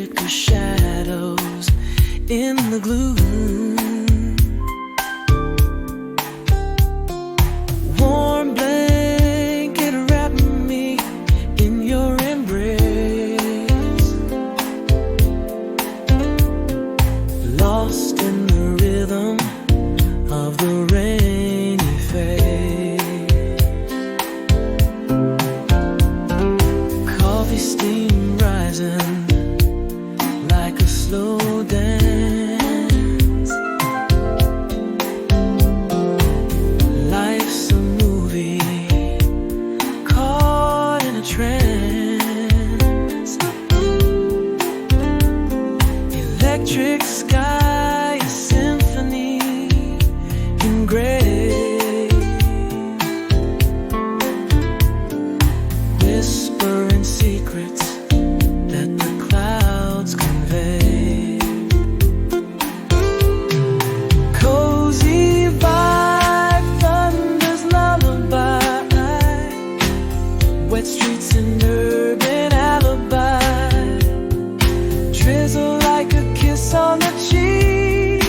flicker shadows in the gloom. Warm blanket wrap me in your embrace, lost in the rhythm of the rainy face. Coffee steam rising like a slow dance. Life's a movie caught in a trance. Electric sky, a symphony in gray, whispering secrets that the clouds convey. Cozy vibe, thunder's lullaby, wet streets and urban alibi, drizzle like a kiss on the cheek.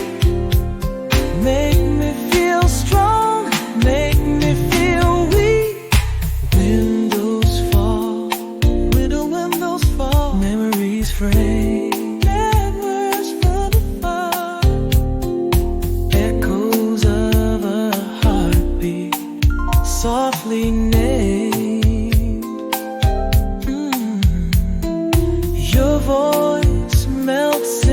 Make me feel strong, make me feel weak. Windows fall, windows fall. Memories frame, dead words fall apart. Echoes of a heartbeat, softly named. Your voice melts